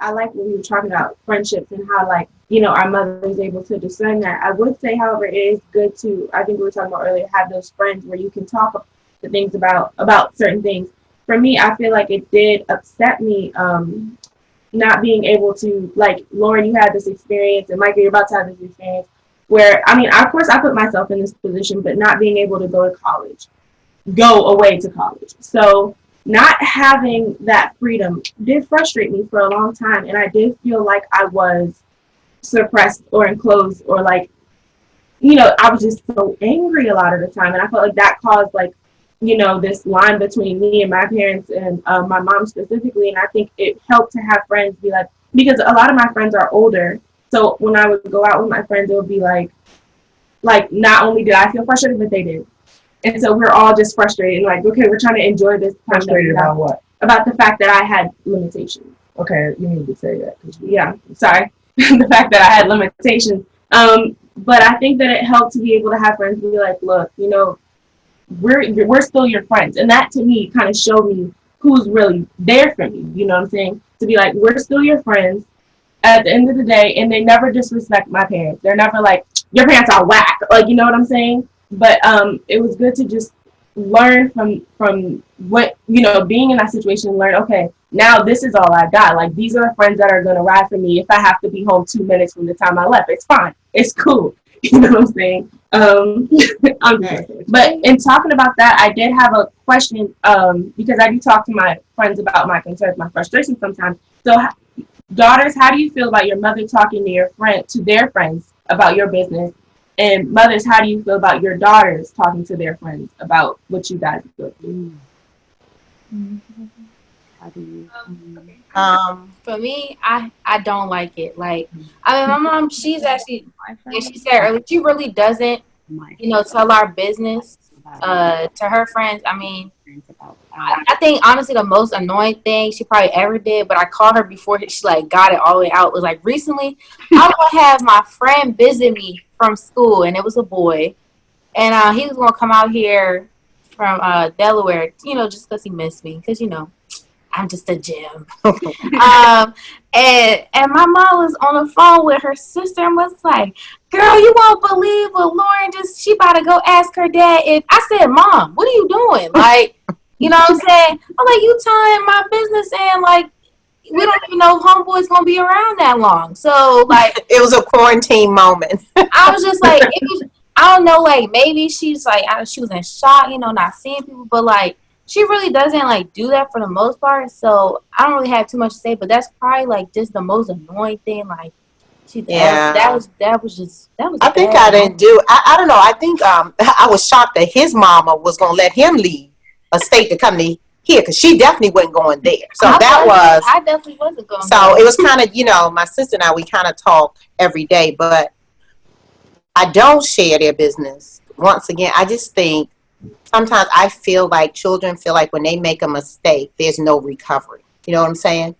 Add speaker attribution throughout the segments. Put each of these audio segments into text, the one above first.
Speaker 1: I like when we were talking about friendships and how, like, you know, our mother is able to discern that. I would say, however, it is good to, I think we were talking about earlier, have those friends where you can talk the things about certain things. For me, I feel like it did upset me, not being able to, like, Lauren, you had this experience, and Micah, you're about to have this experience where, I mean, of course, I put myself in this position, but not being able to go away to college. So not having that freedom did frustrate me for a long time, and I did feel like I was suppressed or enclosed, or like, you know, I was just so angry a lot of the time, and I felt like that caused, like, you know, this line between me and my parents and my mom specifically. And I think it helped to have friends be like, because a lot of my friends are older, so when I would go out with my friends, it would be like not only did I feel frustrated, but they did. And so we're all just frustrated and like, okay, we're trying to enjoy this time.
Speaker 2: Frustrated about what?
Speaker 1: About the fact that I had limitations.
Speaker 2: Okay, you need to say that.
Speaker 1: Yeah, sorry. The fact that I had limitations. But I think that it helped to be able to have friends be like, look, you know, we're still your friends. And that to me kind of showed me who's really there for me. You know what I'm saying? To be like, we're still your friends at the end of the day, and they never disrespect my parents. They're never like, your parents are whack. Like, you know what I'm saying? But it was good to just learn from what, you know, being in that situation, and learn, okay, now this is all I got. Like, these are the friends that are going to ride for me. If I have to be home 2 minutes from the time I left, it's fine. It's cool. You know what I'm saying? But in talking about that, I did have a question, because I do talk to my friends about my concerns, my frustrations sometimes. So, daughters, how do you feel about your mother talking to their friends about your business? And mothers, how do you feel about your daughters talking to their friends about what you guys go through?
Speaker 3: How do you?
Speaker 4: For me, I don't like it. Like, I mean, my mom, she's actually, like she said earlier, she really doesn't, you know, tell our business to her friends. I mean, I think honestly the most annoying thing she probably ever did, but I called her before she like got it all the way out, was like recently I was gonna have my friend visit me from school, and it was a boy, and he was gonna come out here from Delaware, you know, just because he missed me, because you know I'm just a gem. And my mom was on the phone with her sister and was like, girl, you won't believe what Lauren she about to go ask her dad if, I said, Mom, what are you doing? Like, you know what I'm saying? I'm like, you telling my business, and like, we don't even know if homeboy's going to be around that long. So, like.
Speaker 3: It was a quarantine moment.
Speaker 4: I was just like, I don't know, like, maybe she's like, she was in shock, you know, not seeing people, but like, she really doesn't like do that for the most part. So I don't really have too much to say, but that's probably like just the most annoying thing. Like, that was
Speaker 3: I think I didn't do. I don't know. I think I was shocked that his mama was gonna let him leave a state to come to here, because she definitely wasn't going there. So I
Speaker 4: definitely wasn't going.
Speaker 3: So it was kind of, you know, my sister and I, we kind of talk every day, but I don't share their business. Once again, I just think sometimes I feel like children feel like when they make a mistake, there's no recovery. You know what I'm saying?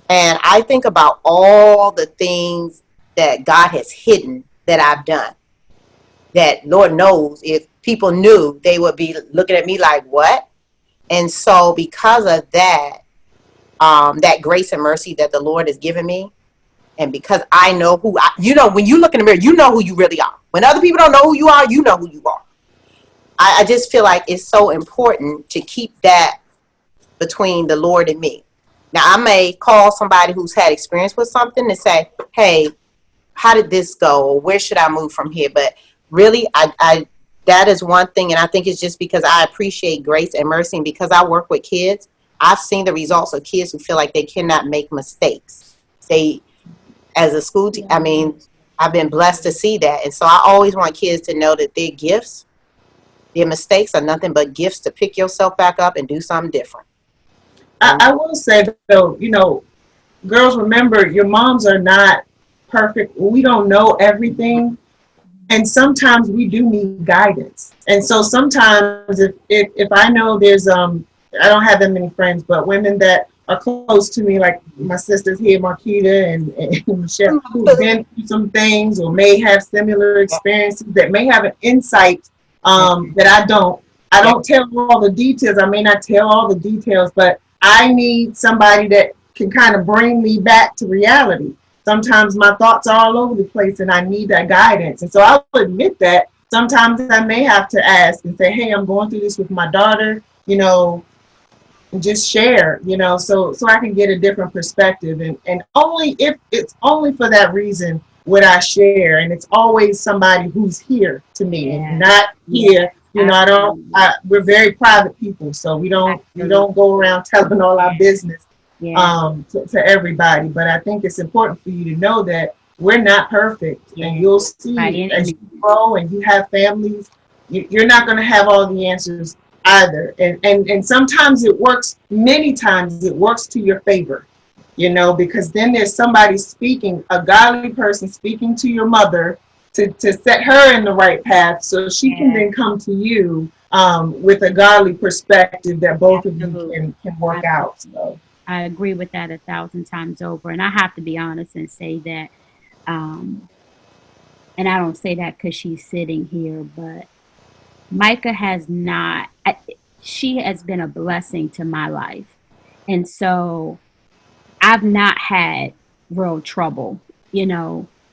Speaker 3: And I think about all the things that God has hidden that I've done, that Lord knows if people knew, they would be looking at me like, what? And so because of that, that grace and mercy that the Lord has given me, and because I know you know, when you look in the mirror, you know who you really are. When other people don't know who you are, you know who you are. I just feel like it's so important to keep that between the Lord and me. Now, I may call somebody who's had experience with something and say, hey, how did this go? Or where should I move from here? But really, I that is one thing. And I think it's just because I appreciate grace and mercy. And because I work with kids, I've seen the results of kids who feel like they cannot make mistakes. As a school teacher, I mean, I've been blessed to see that. And so I always want kids to know that their gifts, their mistakes are nothing but gifts to pick yourself back up and do something different.
Speaker 2: I will say, though, you know, girls, remember, your moms are not perfect. We don't know everything. And sometimes we do need guidance. And so sometimes if I know there's, I don't have that many friends, but women that are close to me, like my sisters here, Marquita and Michelle, who've been through some things or may have similar experiences, that may have an insight that I don't tell all the details. I may not tell all the details, but I need somebody that can kind of bring me back to reality. Sometimes my thoughts are all over the place and I need that guidance. And so I will admit that sometimes I may have to ask and say, hey, I'm going through this with my daughter, and just share, so I can get a different perspective. And only if it's only for that reason would I share. And it's always somebody who's here to me and not here. We're very private people, so we don't go around telling all our business to everybody. But I think it's important for you to know that we're not perfect, and you'll see as you grow and you have families, you're not going to have all the answers either. And sometimes it works, many times it works to your favor, because then there's somebody speaking, a godly person speaking to your mother to set her in the right path so she can then come to you with a godly perspective that both of you can work out. So
Speaker 5: I agree with that 1,000 times over. And I have to be honest and say that, and I don't say that because she's sitting here, but Micah she has been a blessing to my life. And so I've not had real trouble,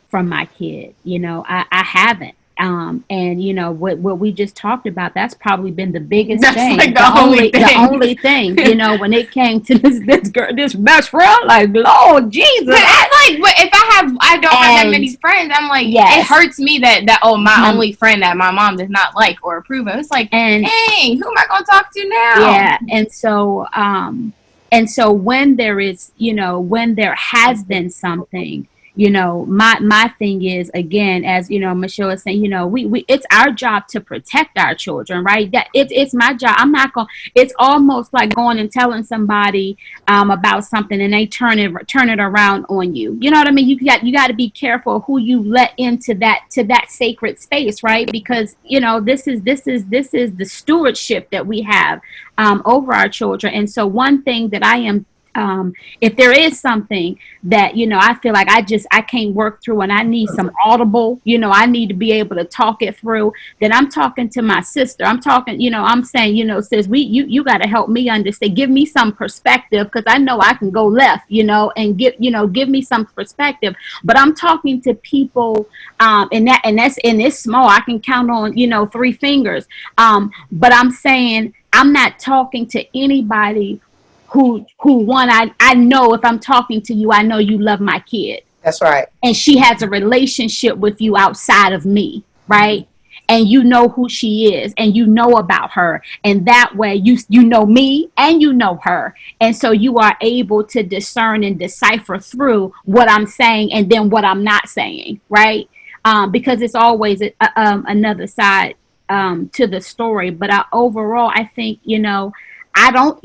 Speaker 5: from my kid. I haven't. And what we just talked about, that's probably been the biggest thing.
Speaker 4: Like the only
Speaker 5: thing, when it came to this girl, this best friend, like, Lord Jesus.
Speaker 4: But if I don't have that many friends, I'm like, it hurts me that my only friend that my mom does not like or approve of. It's like, dang, who am I gonna talk to now?
Speaker 5: Yeah, and so when there is, when there has been something, my thing is, again, as Michelle is saying, we it's our job to protect our children, right? That it's my job. I'm not going. It's almost like going and telling somebody about something and they turn it around on you. You know what I mean? You got to be careful who you let into that sacred space, right? Because this is the stewardship that we have over our children. And so one thing that I am. If there is something that, I feel like I can't work through and I need some audible, I need to be able to talk it through, then I'm talking to my sister. I'm talking, I'm saying, sis, you got to help me understand, give me some perspective, because I know I can go left, and give me some perspective. But I'm talking to people, and it's small. I can count on, 3 fingers. But I'm saying I'm not talking to anybody who I know if I'm talking to you, I know you love my kid.
Speaker 3: That's right.
Speaker 5: And she has a relationship with you outside of me, right? And you know who she is and you know about her. And that way you know me and you know her. And so you are able to discern and decipher through what I'm saying and then what I'm not saying, right? Because it's always another side to the story. But overall, I think, I don't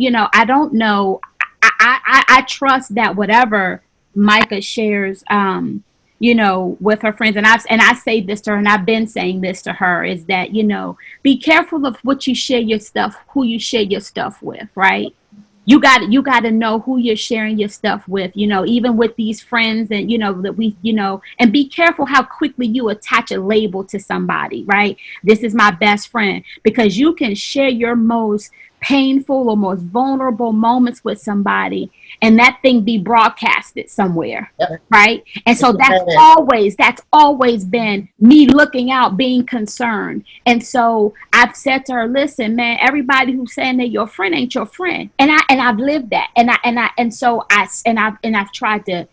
Speaker 5: know. I trust that whatever Micah shares, with her friends, and I say this to her, and I've been saying this to her, is that, be careful of what you share your stuff, who you share your stuff with, right? You got to know who you're sharing your stuff with, even with these friends, and, that we, and be careful how quickly you attach a label to somebody, right? This is my best friend, because you can share your most painful or most vulnerable moments with somebody and that thing be broadcasted somewhere. Yep. Right? And so that's always been me looking out, being concerned. And so I've said to her, listen, man, everybody who's saying they're your friend ain't your friend. And I've lived that. I've tried to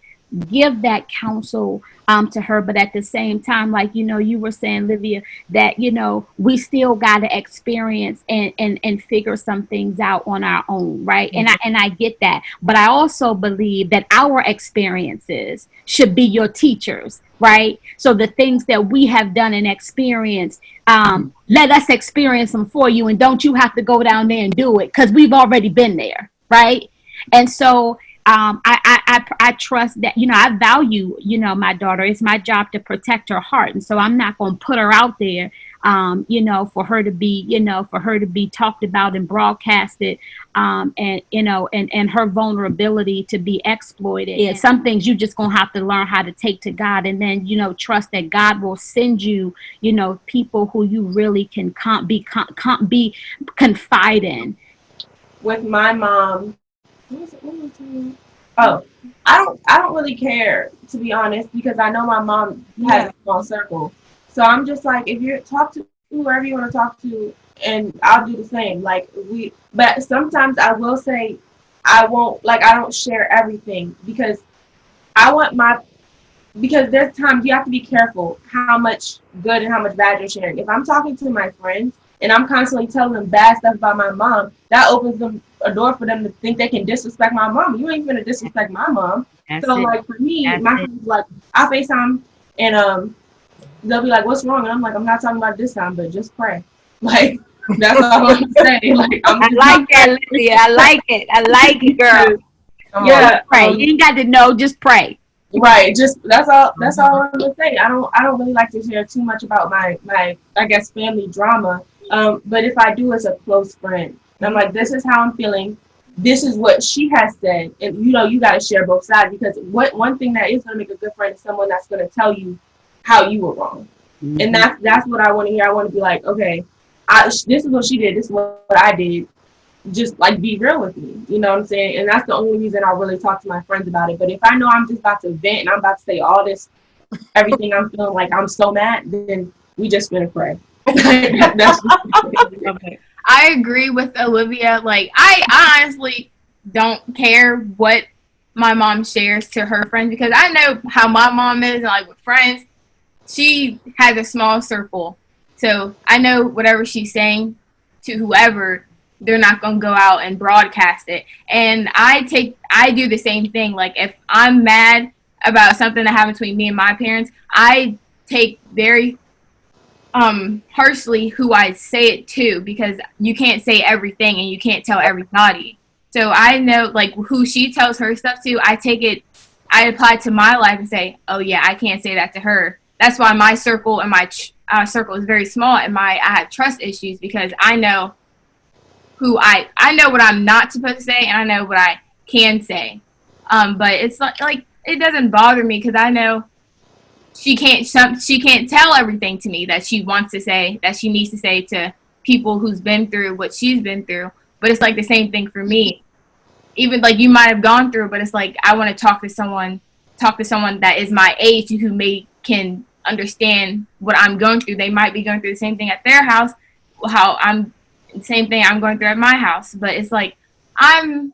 Speaker 5: give that counsel to her, but at the same time, like you were saying, Livia, that we still got to experience and figure some things out on our own, right? Mm-hmm. And I get that, but I also believe that our experiences should be your teachers, right? So the things that we have done and experienced, let us experience them for you, and don't you have to go down there and do it, because we've already been there, right? And so I trust that, I value, my daughter. It's my job to protect her heart. And so I'm not going to put her out there, for her to be talked about and broadcasted, and her vulnerability to be exploited. Yeah. Some things you just going to have to learn how to take to God, and then, trust that God will send you, people who you really can confide in.
Speaker 1: With my mom, what was it? Oh, I don't really care, to be honest, because I know my mom has a small circle. So I'm just like, if you talk to whoever you want to talk to, and I'll do the same. Like but sometimes I will say I won't, like, I don't share everything because I want because there's times you have to be careful how much good and how much bad you're sharing. If I'm talking to my friends and I'm constantly telling them bad stuff about my mom, that opens them a door for them to think they can disrespect my mom. You ain't gonna disrespect my mom. So like for me, my friends like I FaceTime and they'll be like, "What's wrong?" And I'm like, "I'm not talking about it this time, but just pray." Like that's all I'm gonna say. Like I
Speaker 5: like that, Lydia. I like it. I like it, girl.
Speaker 1: Yeah,
Speaker 5: pray. You ain't got to know. Just pray.
Speaker 1: Right. Just that's all I'm gonna say. I don't really like to share too much about my I guess family drama. But if I do, it's a close friend. And I'm like, this is how I'm feeling. This is what she has said, and you got to share both sides because one thing that is gonna make a good friend is someone that's gonna tell you how you were wrong, and that's what I want to hear. I want to be like, okay, this is what she did. This is what I did. Just like be real with me, you know what I'm saying? And that's the only reason I really talk to my friends about it. But if I know I'm just about to vent and I'm about to say all this, everything I'm feeling like I'm so mad, then we just gonna pray. That's
Speaker 6: Okay. I agree with Olivia. Like I honestly don't care what my mom shares to her friends because I know how my mom is, like with friends. She has a small circle. So I know whatever she's saying to whoever, they're not going to go out and broadcast it. And I do the same thing. Like if I'm mad about something that happened between me and my parents, I take very harshly who I say it to because you can't say everything and you can't tell everybody. So I know like who she tells her stuff to, I apply to my life and say, oh yeah, I can't say that to her. That's why my circle and my circle is very small and I have trust issues because I know I know what I'm not supposed to say and I know what I can say. But it's like it doesn't bother me because I know she can't tell everything to me that she wants to say, that she needs to say to people who's been through what she's been through. But it's like the same thing for me. Even like you might have gone through, but it's like I want to talk to someone that is my age who can understand what I'm going through. They might be going through the same thing at their house, same thing I'm going through at my house. But it's like I'm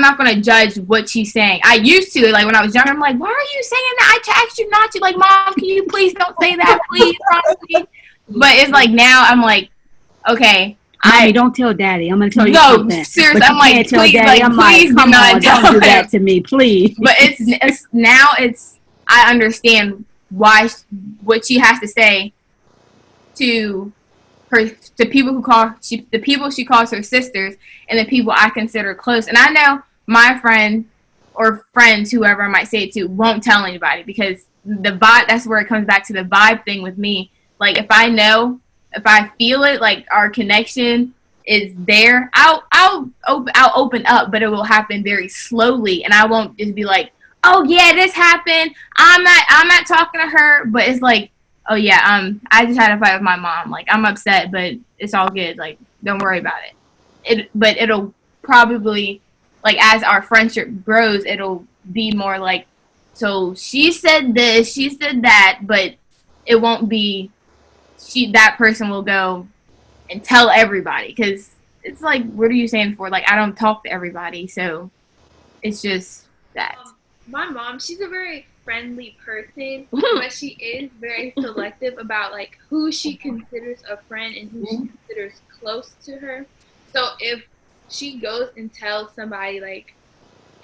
Speaker 6: not going to judge what she's saying. I used to, like when I was younger, I'm like, why are you saying that? I asked you not to. Like, Mom, can you please don't say that, please, promise me. But it's like now I'm like, okay.
Speaker 5: Mommy, don't tell Daddy. I'm gonna tell you
Speaker 6: no,
Speaker 5: something.
Speaker 6: seriously,
Speaker 5: I'm like,
Speaker 6: tell Daddy.
Speaker 5: Like, I'm like,
Speaker 6: please
Speaker 5: come
Speaker 6: not
Speaker 5: on, don't do that to me, please.
Speaker 6: But it's now I understand what she has to say to the people she calls her sisters and the people I consider close. And I know my friend or friends, whoever I might say it to, won't tell anybody because the vibe. That's where it comes back to the vibe thing with me. Like if I feel it, like our connection is there, I'll open up, but it will happen very slowly, and I won't just be like, oh yeah, this happened. I'm not talking to her, but it's like, oh yeah, I just had a fight with my mom. Like I'm upset, but it's all good. Like don't worry about it. But it'll probably like as our friendship grows, it'll be more like, so she said this, she said that, but it won't be. That person will go and tell everybody because it's like, what are you saying for? Like, I don't talk to everybody, so it's just that.
Speaker 7: My mom, she's a very friendly person, but she is very selective about like who she considers a friend and who she considers close to her. So if she goes and tells somebody, like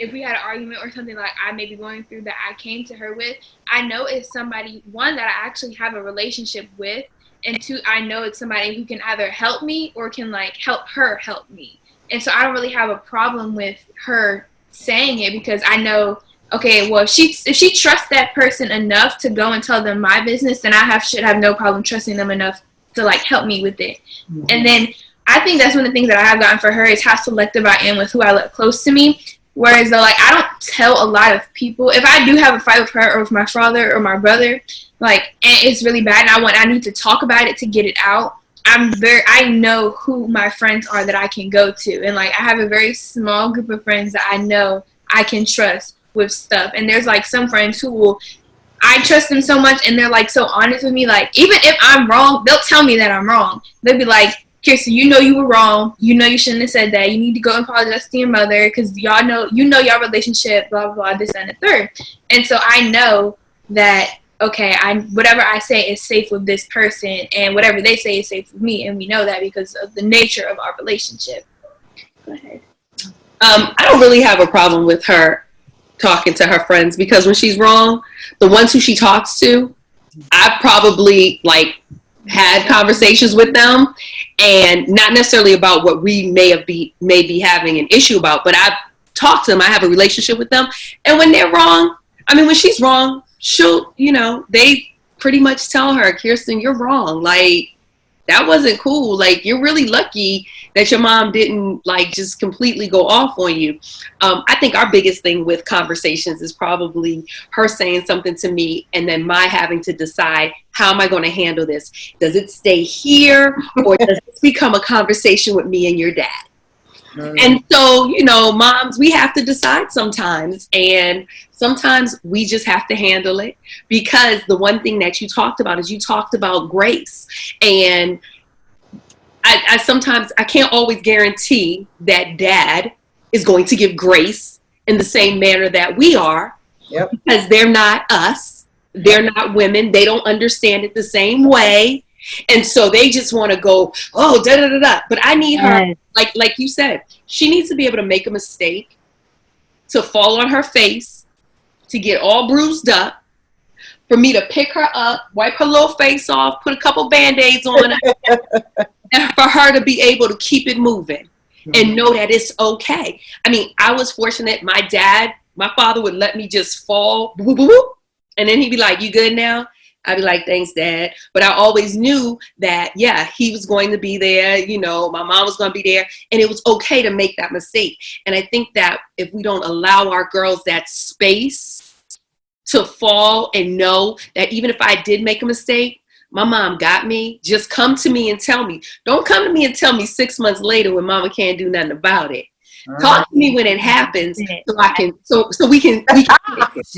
Speaker 7: if we had an argument or something like I may be going through that I came to her with, I know it's somebody, one, that I actually have a relationship with, and two, I know it's somebody who can either help me or can like help her help me. And so I don't really have a problem with her saying it because I know, okay, well, if she trusts that person enough to go and tell them my business, then I should have no problem trusting them enough to like help me with it. Mm-hmm. And then I think that's one of the things that I have gotten for her is how selective I am with who I let close to me. Whereas though, like, I don't tell a lot of people. If I do have a fight with her or with my father or my brother, like, and it's really bad and I need to talk about it to get it out, I know who my friends are that I can go to. And like, I have a very small group of friends that I know I can trust with stuff. And there's like some friends who will, I trust them so much, and they're like so honest with me. Like, even if I'm wrong, they'll tell me that I'm wrong. They'll be like, Kirsten, you know you were wrong. You know you shouldn't have said that. You need to go and apologize to your mother, because y'all know, you know your relationship, blah, blah, blah, this and the third. And so I know that, okay, whatever I say is safe with this person, and whatever they say is safe with me. And we know that because of the nature of our relationship. Go ahead.
Speaker 8: I don't really have a problem with her talking to her friends, because when she's wrong, the ones who she talks to, I probably like had conversations with them, and not necessarily about what we may be having an issue about, but I've talked to them. I have a relationship with them, and when they're wrong, I mean, when she's wrong, she'll, you know, they pretty much tell her, Kirsten, you're wrong. Like, that wasn't cool. Like, you're really lucky that your mom didn't like just completely go off on you. I think our biggest thing with conversations is probably her saying something to me and then my having to decide, how am I going to handle this? Does it stay here, or does it become a conversation with me and your dad? And so, you know, moms, we have to decide sometimes, and sometimes we just have to handle it, because the one thing that you talked about is you talked about grace. And I sometimes, I can't always guarantee that dad is going to give grace in the same manner that we are, because they're not us. They're not women. They don't understand it the same way. And so they just want to go, oh, da da da da. But I need her, like you said, she needs to be able to make a mistake, to fall on her face, to get all bruised up, for me to pick her up, wipe her little face off, put a couple Band-Aids on her, and for her to be able to keep it moving and know that it's okay. I mean, I was fortunate. My father would let me just fall, boop, boop, boop, and then he'd be like, you good now? I'd be like, thanks, Dad. But I always knew that, yeah, he was going to be there. You know, my mom was going to be there. And it was okay to make that mistake. And I think that if we don't allow our girls that space to fall and know that even if I did make a mistake, my mom got me, just come to me and tell me. Don't come to me and tell me 6 months later when mama can't do nothing about it. Talk to me when it happens, so I can, so we can.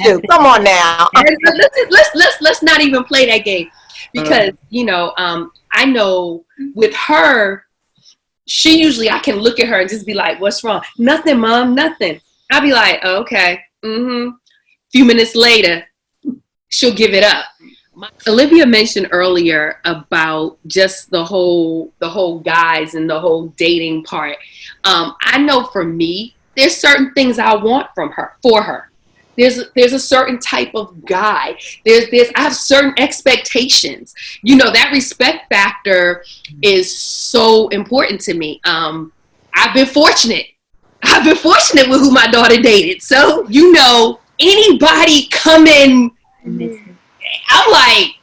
Speaker 3: Shoot, come on now.
Speaker 8: Let's not even play that game, because you know, I know with her, she usually, I can look at her and just be like, "What's wrong? Nothing, Mom, nothing." I'll be like, oh, "Okay." Few minutes later, she'll give it up. Olivia mentioned earlier about just the whole guys and the whole dating part. I know for me, there's certain things I want for her. There's a certain type of guy. I have certain expectations. You know, that respect factor is so important to me. I've been fortunate with who my daughter dated. So, you know, anybody coming, I'm like,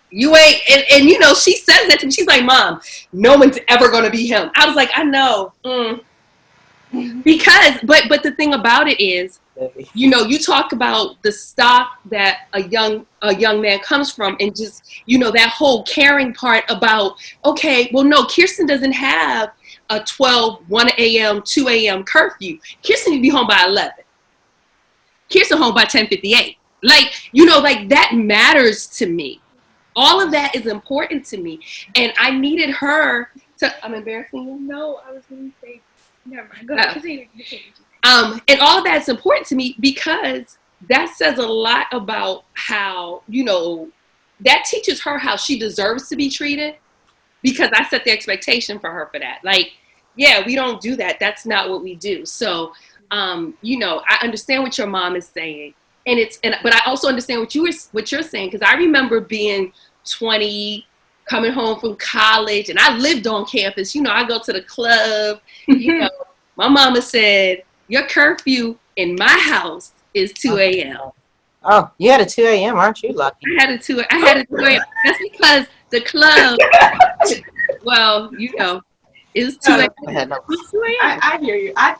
Speaker 8: you ain't, and you know, she says that to me. She's like, Mom, no one's ever going to be him. I was like, I know. Because, but the thing about it is, you know, you talk about the stock that a young man comes from, and just, you know, that whole caring part about, okay, well, no, Kirsten doesn't have a 1 a.m., 2 a.m. curfew. Kirsten need to be home by 11. Kirsten home by 10:58. Like, you know, like that matters to me. All of that is important to me. And I needed her to, I'm embarrassing you?
Speaker 7: No, I was going to say, never mind. Go ahead. Continue.
Speaker 8: And all of that's important to me, because that says a lot about how, you know, that teaches her how she deserves to be treated, because I set the expectation for her for that. Like, yeah, we don't do that. That's not what we do. So, you know, I understand what your mom is saying. But I also understand what you're saying, because I remember being 20, coming home from college, and I lived on campus. You know, I go to the club. You know, my mama said, your curfew in my house is 2 a.m.
Speaker 3: Oh, you had a 2 a.m., aren't you lucky?
Speaker 8: I had a 2 a.m. That's because the club, well, you know, it's 2 a.m.
Speaker 1: I hear you. I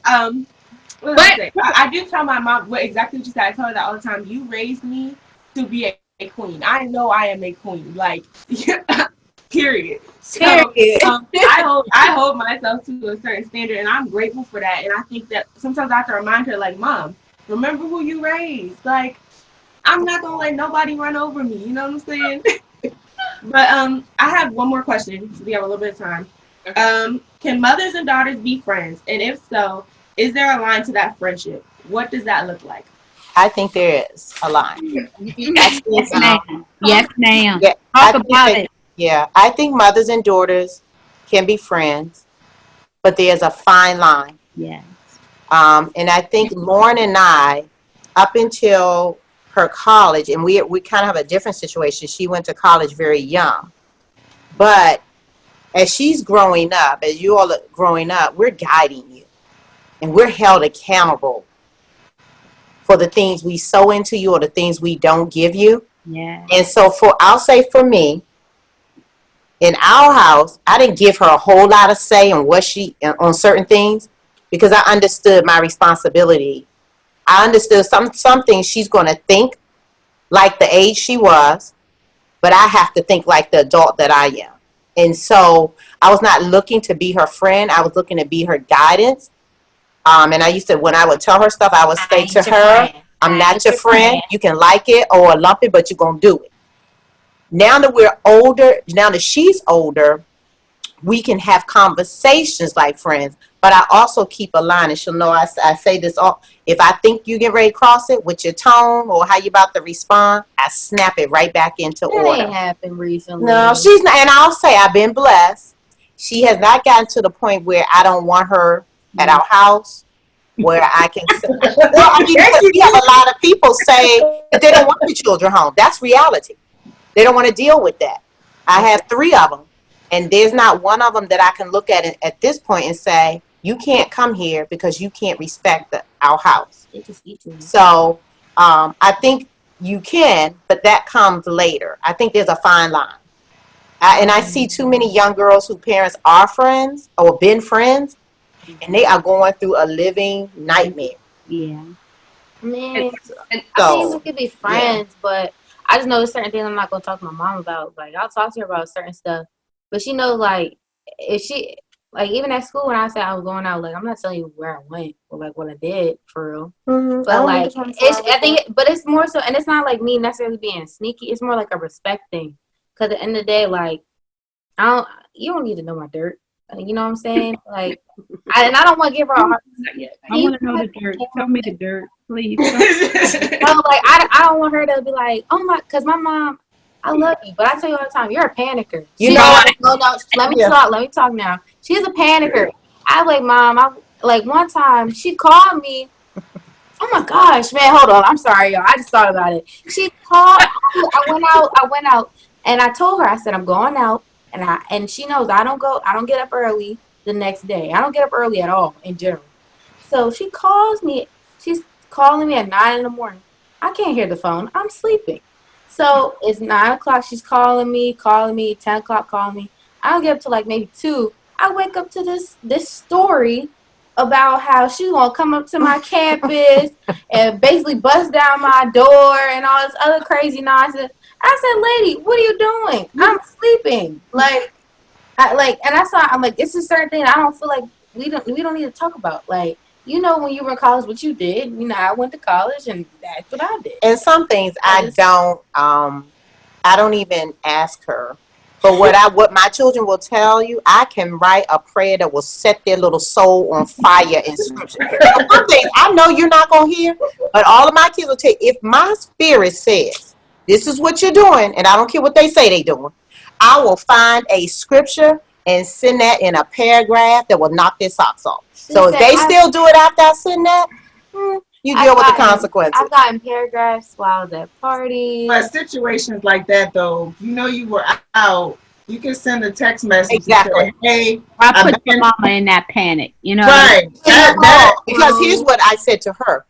Speaker 1: do tell my mom exactly what you said. I tell her that all the time. You raised me to be a queen. I know I am a queen. Like, Period. So,
Speaker 4: Period.
Speaker 1: I hold myself to a certain standard, and I'm grateful for that. And I think that sometimes I have to remind her, like, Mom, remember who you raised. Like, I'm not gonna let nobody run over me. You know what I'm saying? But I have one more question. So we have a little bit of time. Can mothers and daughters be friends? And if so, is there a line to that friendship? What does that look like?
Speaker 3: I think there is a line.
Speaker 5: Yes, ma'am. Yes, ma'am.
Speaker 3: Yeah,
Speaker 5: Talk about it.
Speaker 3: Yeah, I think mothers and daughters can be friends, but there's a fine line.
Speaker 5: Yes.
Speaker 3: And I think Lauren and I, up until her college, and we kind of have a different situation. She went to college very young, but as she's growing up, as you all are growing up, we're guiding you, and we're held accountable for the things we sow into you or the things we don't give you.
Speaker 5: Yeah.
Speaker 3: And so I'll say for me, in our house, I didn't give her a whole lot of say on on certain things because I understood my responsibility. I understood some things she's going to think like the age she was, but I have to think like the adult that I am. And so I was not looking to be her friend. I was looking to be her guidance. And I used to, when I would tell her stuff, I would say to her, I'm not your friend. You can like it or lump it, but you're going to do it. Now that we're older, now that she's older, we can have conversations like friends. But I also keep a line, and she'll know I say this all. If I think you get ready to cross it with your tone or how you about to respond, I snap it right back into order.
Speaker 4: That ain't happened recently.
Speaker 3: No, she's not. And I'll say I've been blessed. She has not gotten to the point where I don't want her at our house, where I can say, well, I mean, because we have a lot of people say that they don't want the children home. That's reality. They don't want to deal with that. I have 3 of them, and there's not one of them that I can look at it at this point and say, you can't come here because you can't respect our house. So I think you can, but that comes later. I think there's a fine line. And I see too many young girls whose parents are friends or been friends, and they are going through a living nightmare.
Speaker 5: Yeah.
Speaker 4: I mean, I
Speaker 3: So,
Speaker 4: think we could be friends, but I just know there's certain things I'm not gonna talk to my mom about. Like, I'll talk to her about certain stuff, but she knows, like, if she, like, even at school when I said I was going out, like, I'm not telling you where I went or like what I did for real.
Speaker 3: mm-hmm.
Speaker 4: But like, I think, but it's more so, and it's not like me necessarily being sneaky. It's more like a respect thing. Cause at the end of the day, like, you don't need to know my dirt. You know what I'm saying? Like, I don't want to give her a hard time.
Speaker 5: I want to know the dirt. Tell me the dirt, please.
Speaker 4: No, like, I don't want her to be like, oh my, cause my mom, I love you, but I tell you all the time, you're a panicker.
Speaker 3: You know what?
Speaker 4: No, let me talk now. She's a panicker. I like, Mom, like one time she called me. Oh my gosh, man, hold on. I'm sorry, y'all. I just thought about it. She called. I went out, and I told her, I said, I'm going out, and she knows I don't get up early the next day. I don't get up early at all in general. So she calls me. She's calling me at 9 in the morning. I can't hear the phone. I'm sleeping. So it's 9 o'clock. She's calling me, 10 o'clock calling me. I don't get up till like maybe 2. I wake up to this story about how she's going to come up to my campus and basically bust down my door and all this other crazy nonsense. I said, lady, what are you doing? I'm sleeping. I'm like, it's a certain thing I don't feel like we don't need to talk about. Like, you know, when you were in college, what you did. You know, I went to college, and that's what I did.
Speaker 3: And some things I don't even ask her. But what my children will tell you, I can write a prayer that will set their little soul on fire in scripture. Some things I know you're not going to hear, but all of my kids will tell you, if my spirit says, this is what you're doing, and I don't care what they say they're doing, I will find a scripture and send that in a paragraph that will knock their socks off. So if they still do it after I send that, you deal with the consequences.
Speaker 4: I've gotten paragraphs while I was at parties.
Speaker 2: But situations like that, though, you know you were out, you can send a text message.
Speaker 3: Exactly.
Speaker 2: And say, hey,
Speaker 5: I put your mama in that panic, you know?
Speaker 2: Right.
Speaker 3: Because here's what I said to her.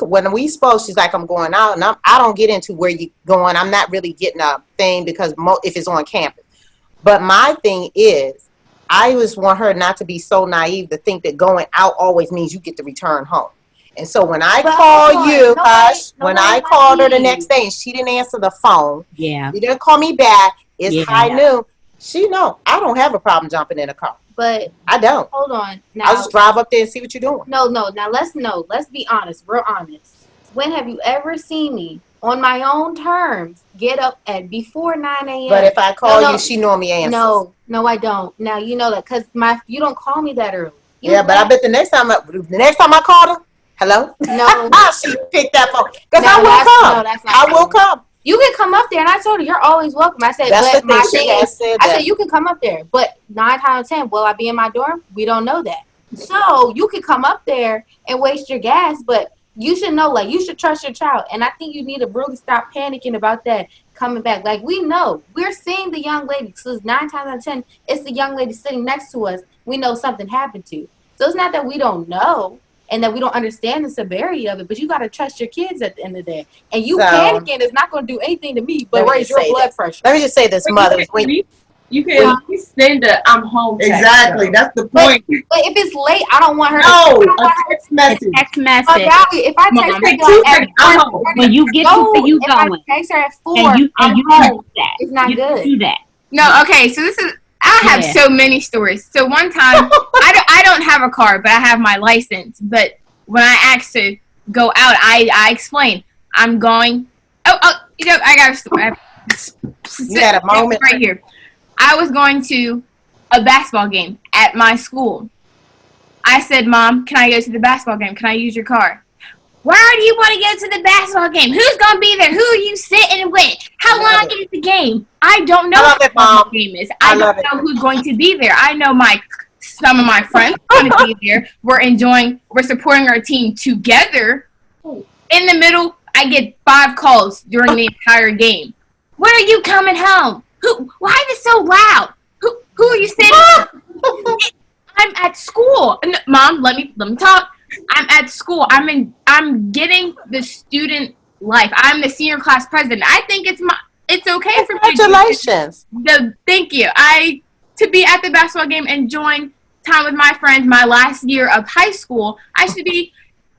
Speaker 3: When we spoke, she's like, I'm going out, and I don't get into where you going. I'm not really getting a thing because if it's on campus. But my thing is, I just want her not to be so naive to think that going out always means you get to return home. And so when I when I called her the next day and she didn't answer the phone,
Speaker 5: yeah,
Speaker 3: she didn't call me back, it's high noon. She know I don't have a problem jumping in a car.
Speaker 4: But
Speaker 3: I don't.
Speaker 4: hold on. Now,
Speaker 3: I'll just drive up there and see what you're doing.
Speaker 4: No. Now let's be honest, real honest. When have you ever seen me on my own terms get up at before 9 a.m.?
Speaker 3: But if I call you, she normally answers.
Speaker 4: No, I don't. Now you know that because you don't call me that early.
Speaker 3: But I bet the next time I call her, hello?
Speaker 4: No.
Speaker 3: She picked that phone. Because
Speaker 4: No,
Speaker 3: I will
Speaker 4: that's-
Speaker 3: come.
Speaker 4: no, that's not
Speaker 3: I
Speaker 4: true.
Speaker 3: will come.
Speaker 4: You can come up there, and I told her you're always welcome. I said,
Speaker 3: That's
Speaker 4: but
Speaker 3: the
Speaker 4: my
Speaker 3: thing. She
Speaker 4: thing
Speaker 3: has
Speaker 4: is,
Speaker 3: said
Speaker 4: I
Speaker 3: that.
Speaker 4: said you can come up there, but 9 times out of 10, will I be in my dorm? We don't know that. So you can come up there and waste your gas, but you should know, like, you should trust your child. And I think you need to really stop panicking about that coming back. Like, we know. We're seeing the young lady. Because 9 times out of 10, it's the young lady sitting next to us we know something happened to. So it's not that we don't know and that we don't understand the severity of it, but you got to trust your kids at the end of the day. And you panicking is not going to do anything to me but raise your blood pressure.
Speaker 3: Let me just say this, mothers.
Speaker 1: You can at least send a I'm home text.
Speaker 2: Exactly. That's the point.
Speaker 4: But if it's late, I don't want her
Speaker 2: No,
Speaker 4: to
Speaker 2: a text message.
Speaker 5: Text message.
Speaker 4: if I text her at
Speaker 2: I'm home.
Speaker 5: When you get to where you
Speaker 4: if I
Speaker 5: going,
Speaker 4: text her at 4,
Speaker 5: and you
Speaker 4: I'm
Speaker 5: do
Speaker 4: home.
Speaker 5: that.
Speaker 4: It's not
Speaker 5: You
Speaker 4: good.
Speaker 5: do that.
Speaker 6: No, okay, so I have so many stories. So one time, I don't have a car, but I have my license. But when I asked to go out, I explained, I'm going, I got a story.
Speaker 3: You had a moment.
Speaker 6: Right here. I was going to a basketball game at my school. I said, Mom, can I go to the basketball game? Can I use your car? Why do you want to go to the basketball game? Who's going to be there? Who are you sitting with? How long is the game? I don't know
Speaker 3: what
Speaker 6: the game is. I don't know who's going to be there. I know some of my friends are going to be there. We're supporting our team together. In the middle, I get 5 calls during the entire game. When are you coming home? Why is it so loud? Who are you sitting with? I'm at school. Mom, let me talk. I'm at school. I'm getting the student life. I'm the senior class president. I think it's okay for me.
Speaker 3: Congratulations.
Speaker 6: Thank you. To be at the basketball game, enjoying time with my friends, my last year of high school, I should be,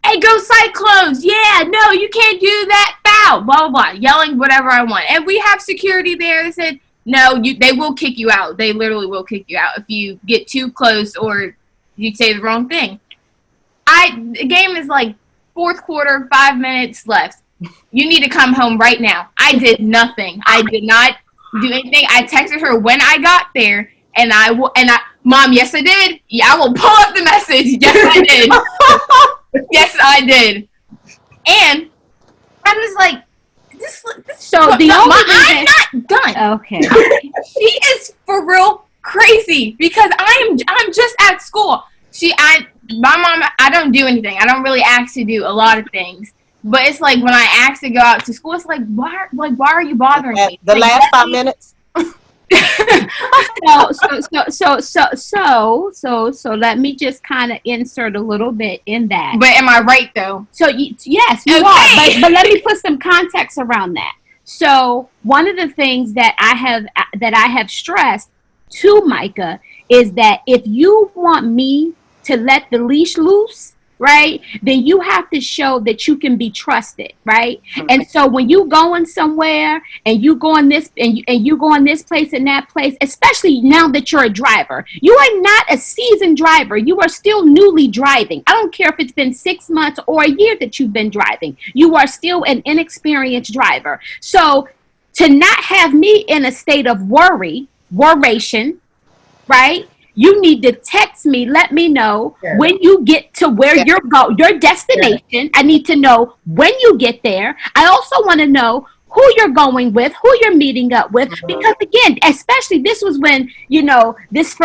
Speaker 6: hey, go Cyclones. Yeah, no, you can't do that. Foul. Blah, blah, blah. Yelling whatever I want. And we have security there that said, no, they will kick you out. They literally will kick you out if you get too close or you say the wrong thing. The game is like 4th quarter, 5 minutes left. You need to come home right now. I did nothing. I did not do anything. I texted her when I got there, and Mom, yes I did. Yeah, I will pull up the message. Yes I did. Yes I did. And I was like, I'm not done.
Speaker 5: Okay.
Speaker 6: She is for real crazy because I'm just at school. My mom, I don't do anything. I don't really ask to do a lot of things. But it's like when I ask to go out to school, it's like why are you bothering me?
Speaker 3: The last 5 minutes.
Speaker 5: So let me just kind of insert a little bit in that.
Speaker 6: But am I right though?
Speaker 5: So yes, you are. But let me put some context around that. So one of the things that I have stressed to Micah is that if you want me to let the leash loose, right, then you have to show that you can be trusted, right? Mm-hmm. And so when you going somewhere and you go in this and you go in this place and that place, especially now that you're a driver, you are not a seasoned driver. You are still newly driving. I don't care if it's been 6 months or a year that you've been driving. You are still an inexperienced driver. So to not have me in a state of worration, right? You need to text me, let me know when you get to where your destination. Yeah. I need to know when you get there. I also want to know who you're going with, who you're meeting up with, because again, especially this was when, this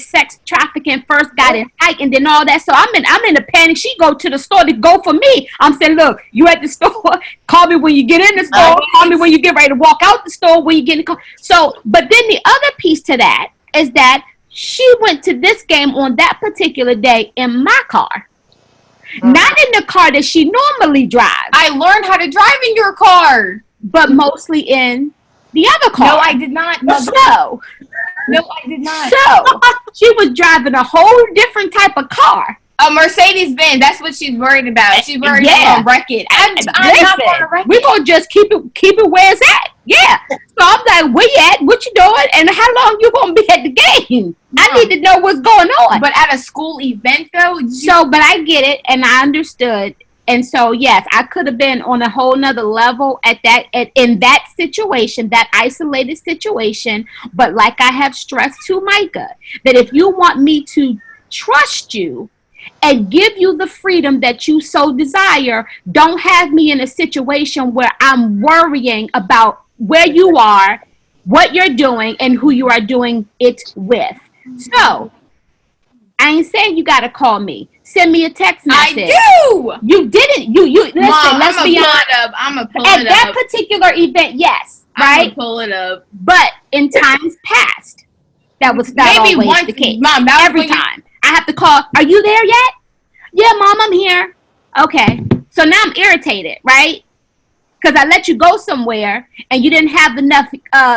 Speaker 5: sex trafficking first got in height and then all that. So I'm in a panic. She go to the store to go for me. I'm saying, look, you at the store, call me when you get in the store, call me when you get ready to walk out the store, when you get in the car. So, but then the other piece to that is that she went to this game on that particular day in my car. Not in the car that she normally drives.
Speaker 6: I learned how to drive in your car.
Speaker 5: But mostly in the other car.
Speaker 6: No, I did not.
Speaker 5: No,
Speaker 6: I did not.
Speaker 5: So, she was driving a whole different type of car.
Speaker 6: A Mercedes-Benz. That's what she's worried about. She's worried about wreck it. I'm not going to wreck it.
Speaker 5: We're going to just keep it where it's at. Yeah. So I'm like, where you at? What you doing? And how long you gonna be at the game? I need to know what's going on.
Speaker 6: But at a school event, though,
Speaker 5: But I get it, and I understood. And so, yes, I could have been on a whole nother level in that situation, that isolated situation. But like I have stressed to Micah, that if you want me to trust you and give you the freedom that you so desire, don't have me in a situation where I'm worrying about where you are, what you're doing, and who you are doing it with. So, I ain't saying you gotta call me. Send me a text message.
Speaker 6: I do.
Speaker 5: You didn't. You listen.
Speaker 6: Mom,
Speaker 5: Let's be honest.
Speaker 6: I'm gonna pull
Speaker 5: At
Speaker 6: it
Speaker 5: that
Speaker 6: up.
Speaker 5: particular event, yes,
Speaker 6: I'm
Speaker 5: right.
Speaker 6: gonna pull it up.
Speaker 5: But in times past, that was not
Speaker 6: Maybe
Speaker 5: always
Speaker 6: once,
Speaker 5: the case.
Speaker 6: Mom. That was
Speaker 5: Every
Speaker 6: when you-
Speaker 5: time I have to call. Are you there yet? Yeah, Mom, I'm here. Okay. So now I'm irritated, right? Because I let you go somewhere and you didn't have enough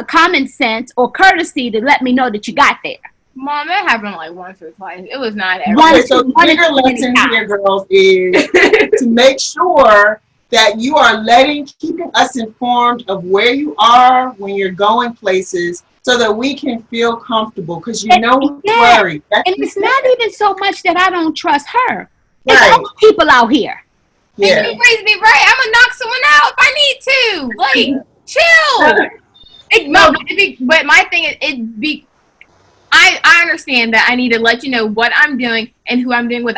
Speaker 5: common sense or courtesy to let me know that you got there.
Speaker 6: Mom, that happened like once or twice. It was not every.
Speaker 5: One-
Speaker 2: Okay, so the bigger lesson here, girls, is to make sure that you are keeping us informed of where you are when you're going places, so that we can feel comfortable. Because we're worried.
Speaker 5: And it's not even so much that I don't trust her. It's
Speaker 2: Right.
Speaker 5: other people out here.
Speaker 2: Yeah.
Speaker 6: You raised me right. I'm gonna knock someone out if I need to. Like, chill. But my thing is, I understand that I need to let you know what I'm doing and who I'm doing with.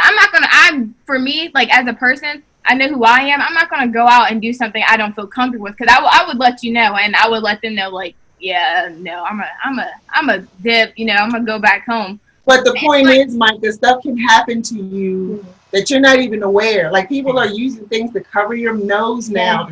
Speaker 6: For me, like as a person, I know who I am. I'm not gonna go out and do something I don't feel comfortable with, because I would let you know, and I would let them know, like, yeah, no, I'm a dip. You know, I'm gonna go back home.
Speaker 2: But the point is, Micah, stuff can happen to you that you're not even aware. Like, people are using things to cover your nose now.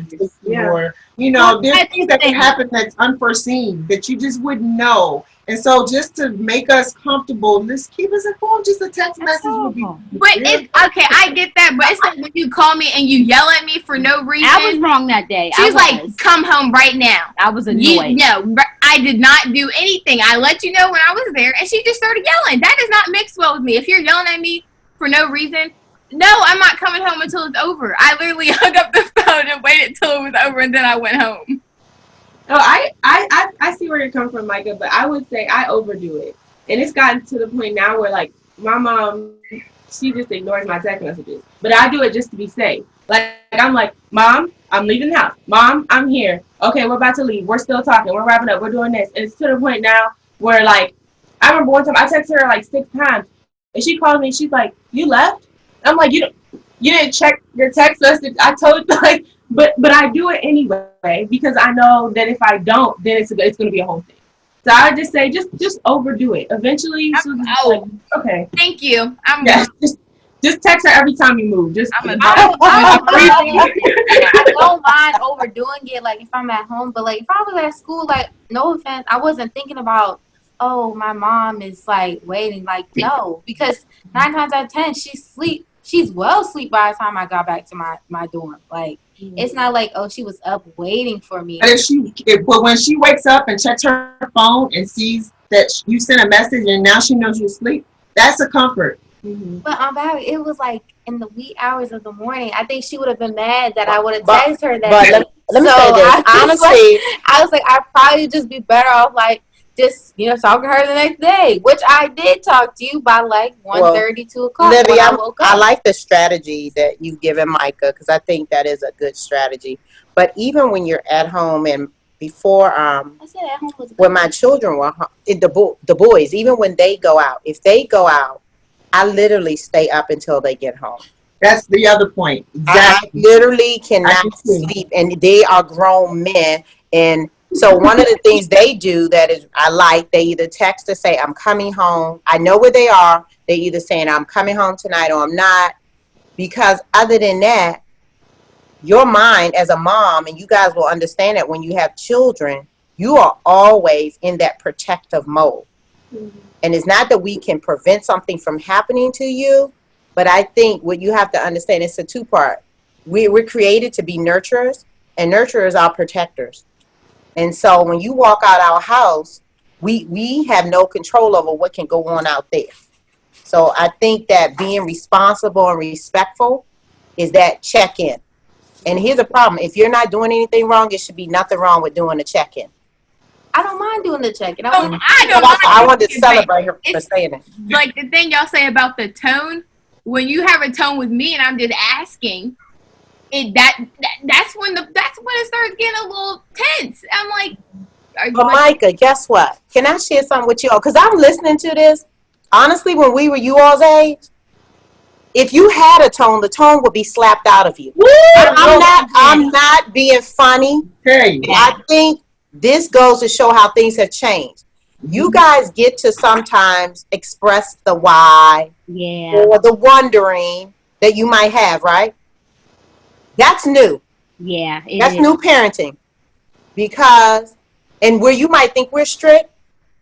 Speaker 2: Or, there's things that can happen that's unforeseen that you just wouldn't know. And so just to make us comfortable, just keep us informed. Just a text message would be.
Speaker 6: But it's okay. I get that, but it's like when you call me and you yell at me for no reason.
Speaker 5: I was wrong that day.
Speaker 6: She's like, "Come home right now."
Speaker 5: I was annoyed.
Speaker 6: No, I did not do anything. I let you know when I was there, and she just started yelling. That does not mix well with me. If you're yelling at me for no reason, no, I'm not coming home until it's over. I literally hung up the phone and waited till it was over, and then I went home.
Speaker 1: Oh, I see where you're coming from, Micah, but I would say I overdo it. And it's gotten to the point now where, like, my mom, she just ignores my text messages. But I do it just to be safe. Like, I'm like, Mom, I'm leaving the house. Mom, I'm here. Okay, we're about to leave. We're still talking. We're wrapping up. We're doing this. And it's to the point now where, like, I remember one time I texted her like 6 times. And she called me. She's like, you left? I'm like, you didn't check your text message. I told you, like, but I do it anyway, because I know that if I don't, then it's going to be a whole thing. So I would just say, just overdo it. Eventually, she'll just be like, okay.
Speaker 6: Thank you.
Speaker 1: Just text her every time you move.
Speaker 4: I don't mind overdoing it, like if I'm at home, but like if I was at school, like no offense, I wasn't thinking about, oh, my mom is like waiting. Like, no, because 9 times out of 10 she's well asleep by the time I got back to my dorm. Like, it's not like, oh, she was up waiting for me.
Speaker 2: But when she wakes up and checks her phone and sees that you sent a message and now she knows you're asleep, that's a comfort.
Speaker 4: Mm-hmm. But it was like in the wee hours of the morning. I think she would have been mad that I would have texted her that.
Speaker 3: But let me say this. Honestly,
Speaker 4: I was like, I'd probably just be better off like just talking to her the next day, which I did talk to you by like 1:30, 2 o'clock.
Speaker 3: Livy, I like the strategy that you've given Micah, because I think that is a good strategy. But even when you're at home, and before
Speaker 4: I said at home was
Speaker 3: when my children were the boys, even when they go out, if they go out, I literally stay up until they get home.
Speaker 2: That's the other point. Exactly.
Speaker 3: I literally cannot sleep, and they are grown men. And so one of the things they do that is they either text or say, I'm coming home. I know where they are. They either saying, I'm coming home tonight or I'm not. Because other than that, your mind as a mom, and you guys will understand that when you have children, you are always in that protective mode. Mm-hmm. And it's not that we can prevent something from happening to you, but I think what you have to understand, it's a 2-part. We're created to be nurturers, and nurturers are protectors. And so when you walk out our house, we have no control over what can go on out there. So I think that being responsible and respectful is that check-in. And here's the problem. If you're not doing anything wrong, it should be nothing wrong with doing a check-in.
Speaker 4: I don't mind doing the check-in.
Speaker 6: I don't
Speaker 3: I wanted to celebrate her for saying it.
Speaker 6: Like the thing y'all say about the tone, when you have a tone with me and I'm just asking, that's when it starts getting a little tense. I'm like,
Speaker 3: but Micah, guess what? Can I share something with you all? Because I'm listening to this. Honestly, when we were you all's age, if you had a tone, the tone would be slapped out of you. I'm not being funny.
Speaker 2: Hey.
Speaker 3: I think this goes to show how things have changed. You guys get to sometimes express the why or the wondering that you might have, right? That's new.
Speaker 5: Yeah,
Speaker 3: that's new parenting. Because, and where you might think we're strict,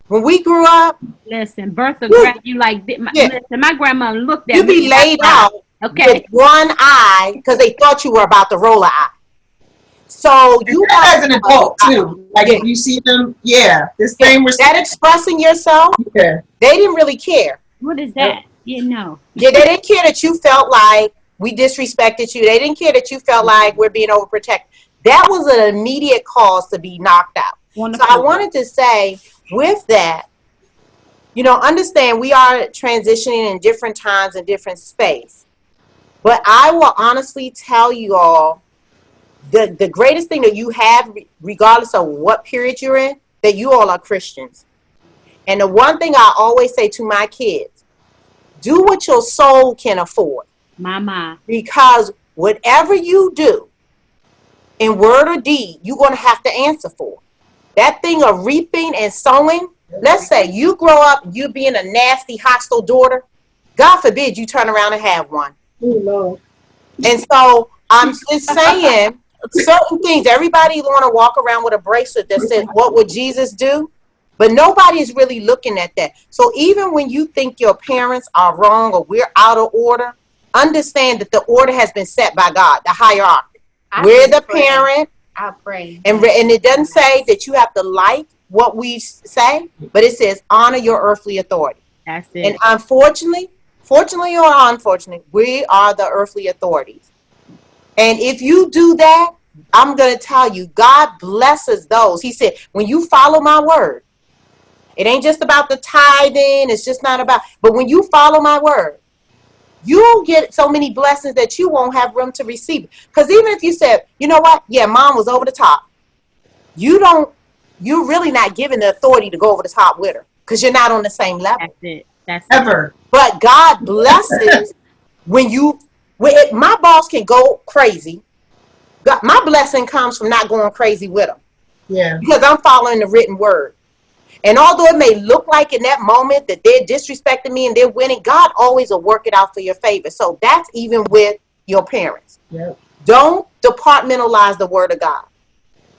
Speaker 3: when we grew up,
Speaker 5: listen, Bertha grabbed you like this. Listen, my grandma looked at
Speaker 3: you
Speaker 5: me.
Speaker 3: be laid out with one eye because they thought you were about to roll an eye. So you
Speaker 2: as an adult too, like if you see them, the same
Speaker 3: that expressing yourself.
Speaker 2: Yeah,
Speaker 3: they didn't really care.
Speaker 5: What is that? You know.
Speaker 3: Yeah, they didn't care that you felt like we disrespected you. They didn't care that you felt like we're being overprotected. That was an immediate cause to be knocked out. Wonderful. So I wanted to say, with that, understand we are transitioning in different times and different space. But I will honestly tell you all, the greatest thing that you have, regardless of what period you're in, that you all are Christians. And the one thing I always say to my kids, do what your soul can afford.
Speaker 5: Mama.
Speaker 3: Because whatever you do, in word or deed, you're going to have to answer for. That thing of reaping and sowing, let's say you grow up, you being a nasty, hostile daughter, God forbid you turn around and have one. And so I'm just saying, certain things, everybody want to walk around with a bracelet that says, what would Jesus do? But nobody's really looking at that. So even when you think your parents are wrong or we're out of order, understand that the order has been set by God, the hierarchy. We're the parent.
Speaker 4: I pray.
Speaker 3: And it doesn't say that you have to like what we say, but it says honor your earthly authority.
Speaker 5: That's it.
Speaker 3: And unfortunately, fortunately or unfortunately, we are the earthly authorities. And if you do that, I'm going to tell you, God blesses those. He said, when you follow my word, it ain't just about the tithing. It's just not about, but when you follow my word, you'll get so many blessings that you won't have room to receive. Because even if you said, you know what? Yeah, mom was over the top. You're really not given the authority to go over the top with her because you're not on the same level.
Speaker 5: That's it. That's
Speaker 2: ever.
Speaker 3: But God blesses when my boss can go crazy. God, my blessing comes from not going crazy with them.
Speaker 2: Yeah.
Speaker 3: Because I'm following the written word. And although it may look like in that moment that they're disrespecting me and they're winning, God always will work it out for your favor. So that's even with your parents.
Speaker 2: Yep.
Speaker 3: Don't departmentalize the word of God.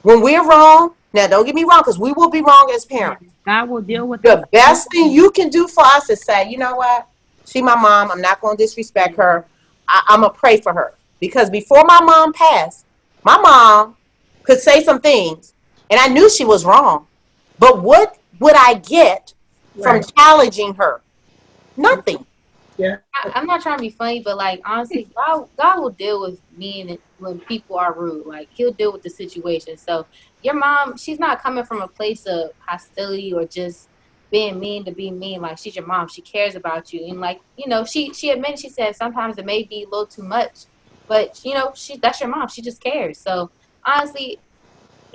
Speaker 3: When we're wrong, now don't get me wrong, because we will be wrong as parents.
Speaker 5: God will deal with
Speaker 3: the best thing you can do for us is say, you know what? She my mom. I'm not going to disrespect her. I'm going to pray for her. Because before my mom passed, my mom could say some things, and I knew she was wrong. But what would I get from challenging her? Nothing.
Speaker 2: Yeah.
Speaker 4: I'm not trying to be funny, but like honestly, God will deal with me when people are rude. Like he'll deal with the situation. So your mom, she's not coming from a place of hostility or just being mean to be mean. Like she's your mom. She cares about you. And like, she admitted, she said sometimes it may be a little too much, but that's your mom. She just cares. So honestly,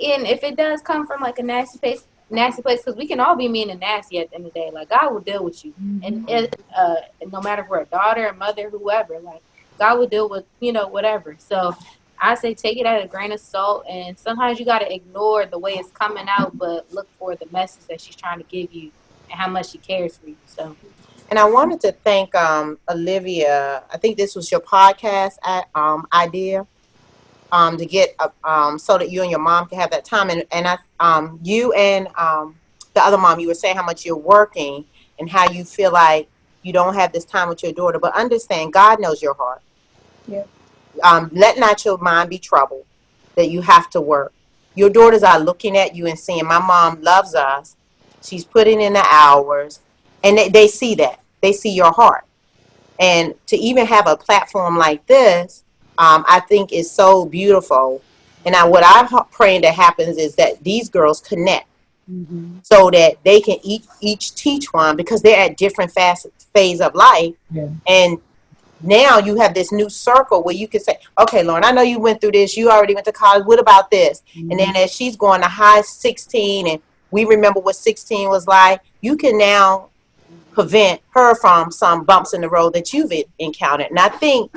Speaker 4: and if it does come from like a nasty place, because we can all be mean and nasty at the end of the day. Like God will deal with you, and no matter if we're a daughter, a mother, whoever, like God will deal with whatever. So I say take it at a grain of salt, and sometimes you got to ignore the way it's coming out, but look for the message that she's trying to give you and how much she cares for you. So.
Speaker 3: And I wanted to thank Olivia. I think this was your podcast idea. To get so that you and your mom can have that time, and you and the other mom, you were saying how much you're working and how you feel like you don't have this time with your daughter. But understand, God knows your heart.
Speaker 1: Yeah.
Speaker 3: Let not your mind be troubled that you have to work. Your daughters are looking at you and saying, "My mom loves us. She's putting in the hours," and they see that. They see your heart. And to even have a platform like this I think is so beautiful. And what I'm praying that happens is that these girls connect so that they can each teach one, because they're at different phase of life.
Speaker 2: Yeah.
Speaker 3: And now you have this new circle where you can say, okay, Lauren, I know you went through this. You already went to college. What about this? And then as she's going to high 16 and we remember what 16 was like, you can now prevent her from some bumps in the road that you've encountered. And I think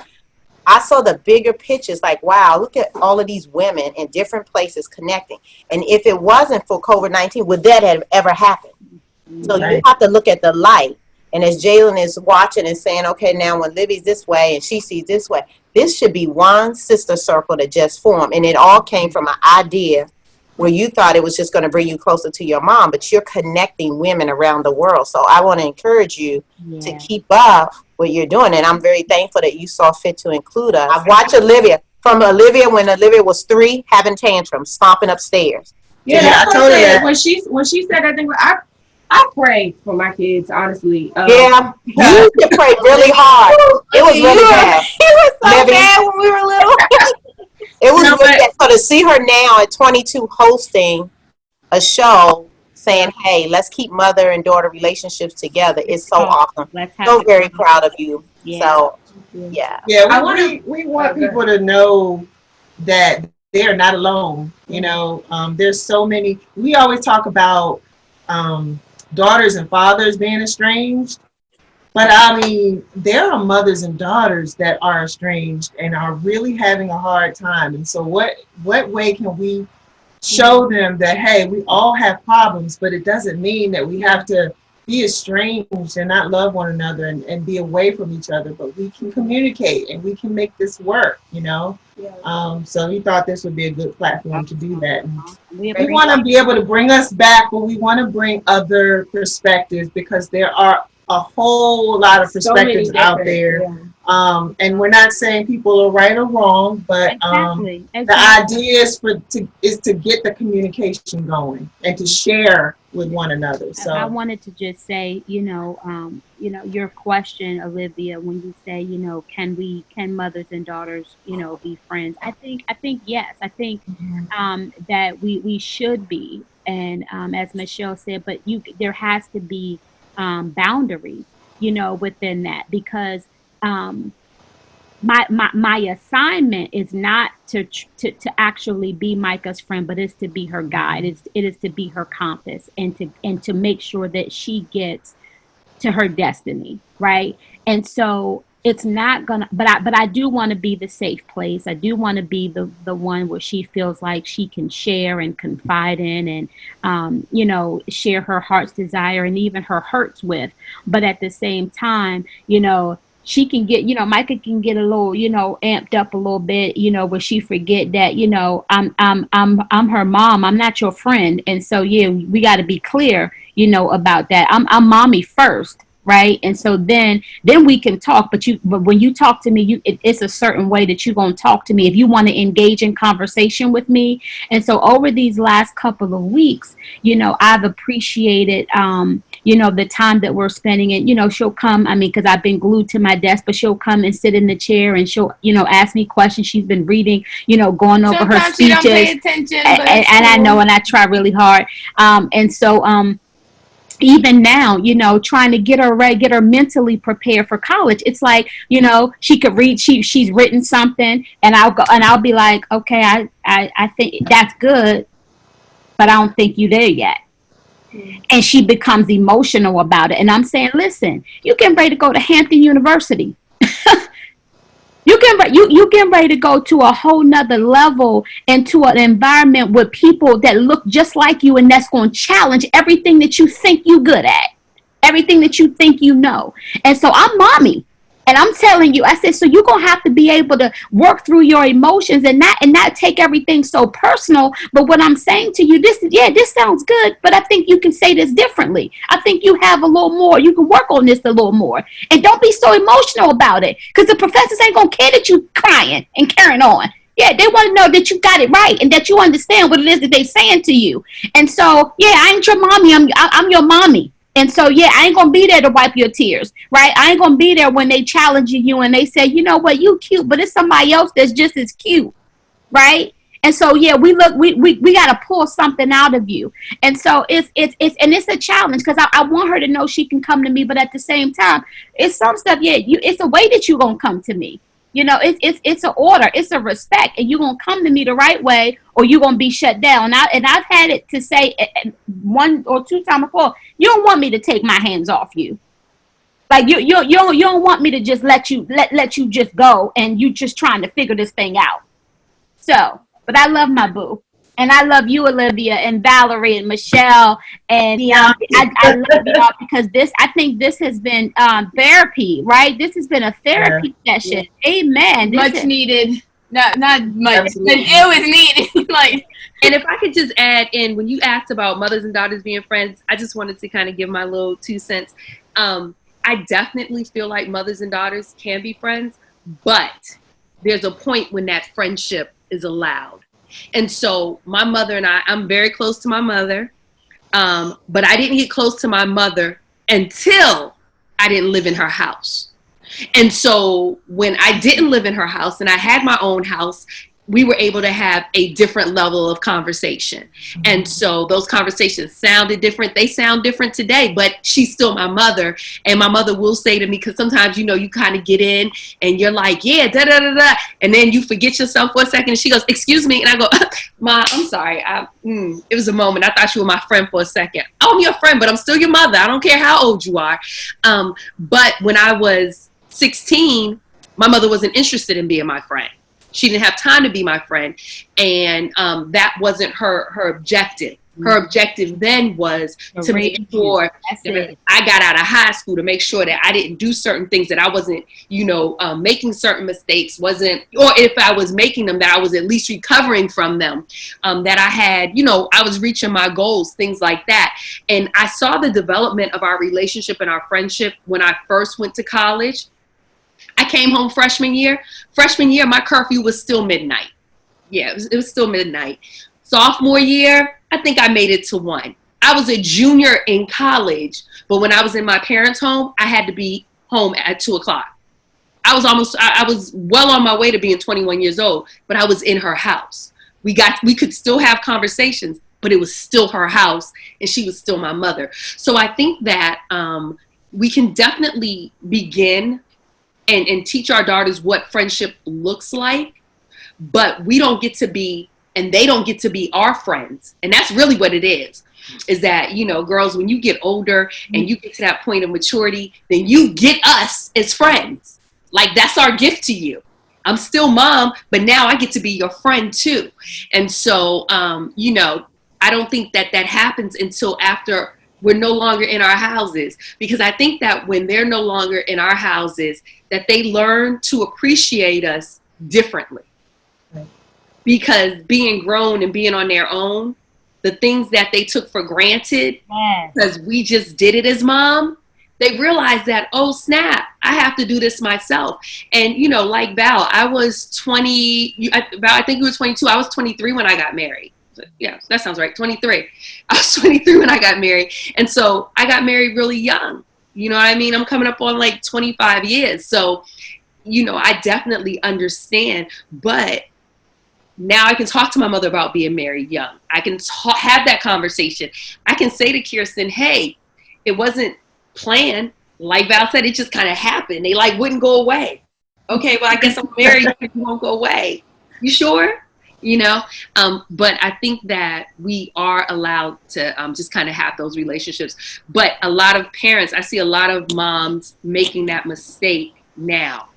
Speaker 3: I saw the bigger pictures, like, wow, look at all of these women in different places connecting. And if it wasn't for COVID-19, would that have ever happened? So you have to look at the light. And as Jalen is watching and saying, okay, now when Livy's this way and she sees this way, this should be one sister circle that just formed. And it all came from an idea where you thought it was just going to bring you closer to your mom, but you're connecting women around the world. So I want to encourage you to keep up what you're doing. And I'm very thankful that you saw fit to include us. I've watched Olivia, when Olivia was 3, having tantrums, stomping upstairs.
Speaker 1: Yeah,
Speaker 2: I
Speaker 1: that's
Speaker 2: told her that.
Speaker 1: when she said that thing. I prayed for my kids, honestly.
Speaker 3: Yeah, you could pray really hard. It was really bad.
Speaker 4: It was so
Speaker 3: Livy.
Speaker 4: bad when we were little.
Speaker 3: It was really bad. So to see her now at 22 hosting a show saying, hey, let's keep mother and daughter relationships together is so awesome. So very proud of you. So, yeah.
Speaker 2: Yeah, we want people to know that they're not alone. You know, there's so many. We always talk about daughters and fathers being estranged. But I mean, there are mothers and daughters that are estranged and are really having a hard time. And so what way can we show them that, hey, we all have problems, but it doesn't mean that we have to be estranged and not love one another and be away from each other, but we can communicate and we can make this work, you know? So we thought this would be a good platform to do that. We want to be able to bring us back, but we want to bring other perspectives, because there are a whole lot of perspectives out there. And we're not saying people are right or wrong, but the idea is to get the communication going and to share with one another. So
Speaker 5: I wanted to just say, your question, Olivia, when you say, can mothers and daughters, be friends? I think yes. I think that we should be, and as Michelle said, but there has to be boundaries, within that, because my assignment is not to actually be Micah's friend, but it's to be her guide. It is to be her compass, and to make sure that she gets to her destiny, right? And so it's not gonna, but I do want to be the safe place. I do want to be the one where she feels like she can share and confide in, and share her heart's desire and even her hurts with. But at the same time, she can get, Micah can get a little, amped up a little bit, where she forget that, I'm her mom. I'm not your friend. And so, we got to be clear, about that. I'm mommy first. Right. And so then we can talk. But when you talk to me, it's a certain way that you're going to talk to me if you want to engage in conversation with me. And so over these last couple of weeks, I've appreciated, the time that we're spending. And, she'll come, because I've been glued to my desk, but she'll come and sit in the chair and she'll, ask me questions. She's been reading, going over
Speaker 6: Sometimes
Speaker 5: her speeches.
Speaker 6: She don't pay attention,
Speaker 5: and I know, and I try really hard. And so, even now, trying to get her mentally prepared for college. It's like, she could read, she's written something, and I'll be like, okay, I think that's good, but I don't think you're there yet. And she becomes emotional about it. And I'm saying, listen, you getting ready to go to Hampton University. You getting ready to go to a whole nother level, into an environment with people that look just like you, and that's going to challenge everything that you think you good at, everything that you think you know. And so I'm mommy, and I'm telling you, I said, so you're going to have to be able to work through your emotions and not take everything so personal. But what I'm saying to you, this sounds good, but I think you can say this differently. I think you have a little more. You can work on this a little more. And don't be so emotional about it, because the professors ain't going to care that you crying and carrying on. Yeah, they want to know that you got it right and that you understand what it is that they're saying to you. And so, I ain't your mommy. I'm your mommy. And so, yeah, I ain't gonna be there to wipe your tears, right? I ain't gonna be there when they challenging you and they say, you know what, you cute, but it's somebody else that's just as cute, right? And so, yeah, we got to pull something out of you. And so it's a challenge because I want her to know she can come to me, but at the same time, it's some stuff. Yeah, it's a way that you're gonna come to me. You know, it's an order, it's a respect, and you're gonna come to me the right way, or you're gonna be shut down. I've had it to say one or two times before. You don't want me to take my hands off you. Like you don't want me to just let you just go, and you just trying to figure this thing out. So. But I love my boo. And I love you, Olivia, and Valerie, and Michelle, and I love y'all because I think this has been therapy, right? This has been a therapy session. Amen.
Speaker 6: Much needed. Not much, but it was needed. Like,
Speaker 9: and if I could just add in, when you asked about mothers and daughters being friends, I just wanted to kind of give my little 2 cents. I definitely feel like mothers and daughters can be friends, but there's a point when that friendship is allowed. And so my mother and I'm very close to my mother, but I didn't get close to my mother until I didn't live in her house. And so when I didn't live in her house and I had my own house, we were able to have a different level of conversation. And so those conversations sounded different. They sound different today, but she's still my mother. And my mother will say to me, because sometimes, you know, you kind of get in and you're like, yeah, da, da, da, da. And then you forget yourself for a second. And she goes, excuse me. And I go, Ma, I'm sorry. It was a moment. I thought you were my friend for a second. Oh, I'm your friend, but I'm still your mother. I don't care how old you are. But when I was 16, my mother wasn't interested in being my friend. She didn't have time to be my friend. And that wasn't her objective. Her objective then was to make sure that I got out of high school, to make sure that I didn't do certain things, that I wasn't, you know, making certain mistakes, or if I was making them, that I was at least recovering from them, that I had, you know, I was reaching my goals, things like that. And I saw the development of our relationship and our friendship when I first went to college. I came home freshman year. Freshman year, my curfew was still midnight. Yeah, it was still midnight. Sophomore year, I think I made it to 1. I was a junior in college, but when I was in my parents' home, I had to be home at 2 o'clock. I was well on my way to being 21 years old, but I was in her house. We could still have conversations, but it was still her house, and she was still my mother. So I think that we can definitely begin and teach our daughters what friendship looks like, but we don't get to be, and they don't get to be our friends. And that's really what it is that, you know, girls, when you get older and you get to that point of maturity, then you get us as friends. Like, that's our gift to you. I'm still mom, but now I get to be your friend too. And so, you know, I don't think that happens until after we're no longer in our houses, because I think that when they're no longer in our houses, that they learn to appreciate us differently. Right. Because being grown and being on their own, the things that they took for granted, because we just did it as mom, they realize that, oh snap, I have to do this myself. And, you know, like Val, I was 20, Val, I think you were 22. I was 23 when I got married. Yeah, that sounds right. 23. I was 23 when I got married. And so I got married really young. You know what I mean? I'm coming up on like 25 years. So, you know, I definitely understand. But now I can talk to my mother about being married young. I can have that conversation. I can say to Kirsten, hey, it wasn't planned. Like Val said, it just kind of happened. They like wouldn't go away. Okay, well, I guess I'm married. You won't go away. You sure? You know, but I think that we are allowed to just kind of have those relationships. But a lot of parents, I see a lot of moms making that mistake now.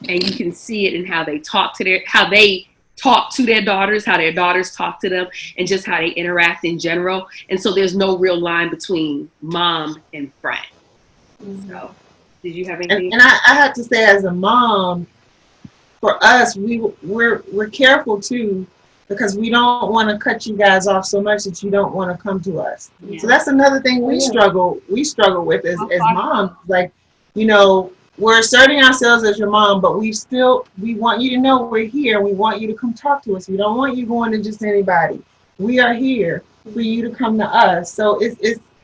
Speaker 9: And you can see it in how they talk to their daughters, how their daughters talk to them, and just how they interact in general. And so there's no real line between mom and friend. Mm-hmm. So did you have anything?
Speaker 2: And I have to say, as a mom, for us, we're careful too, because we don't want to cut you guys off so much that you don't want to come to us. Yeah. So that's another thing we struggle with as moms. Like, you know, we're asserting ourselves as your mom, but we want you to know we're here. We want you to come talk to us. We don't want you going to just anybody. We are here for you to come to us. So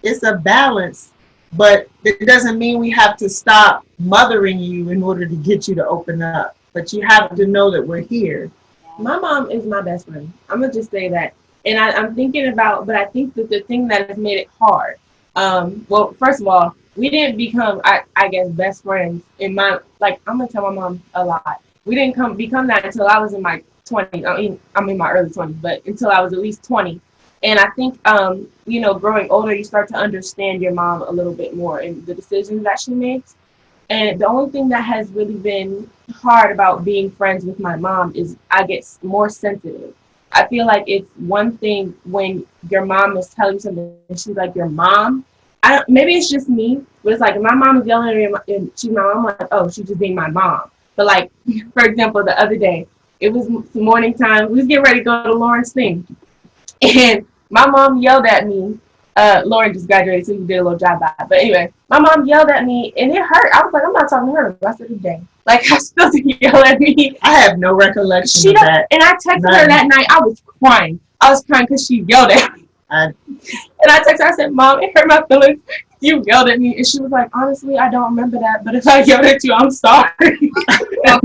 Speaker 2: it's a balance, but it doesn't mean we have to stop mothering you in order to get you to open up. But you have to know that we're here.
Speaker 1: My mom is my best friend. I'm gonna just say that. And I'm thinking about, but I think that the thing that has made it hard. Well, first of all, we didn't become, I guess, best friends in my, like, I'm gonna tell my mom a lot. We didn't become that until I was in my 20s. I mean, I'm in my early 20s, but until I was at least 20. And I think, you know, growing older, you start to understand your mom a little bit more and the decisions that she makes. And the only thing that has really been hard about being friends with my mom is I get more sensitive. I feel like it's one thing when your mom is telling you something and she's like, your mom? Maybe it's just me, but it's like, if my mom is yelling at me and she's my mom, I'm like, oh, she's just being my mom. But like, for example, the other day, it was morning time. We was getting ready to go to Lauren's thing. And my mom yelled at me. Lauren just graduated, so he did a little job by it. But anyway, my mom yelled at me, and it hurt. I was like, I'm not talking to her the rest of the day. Like, I'm supposed to yell at me.
Speaker 2: I have no recollection of that.
Speaker 1: And I texted her that night. I was crying. I was crying because she yelled at me. And I texted her. I said, Mom, it hurt my feelings. You yelled at me. And she was like, honestly, I don't remember that. But if I yelled at you, I'm sorry.
Speaker 6: Don't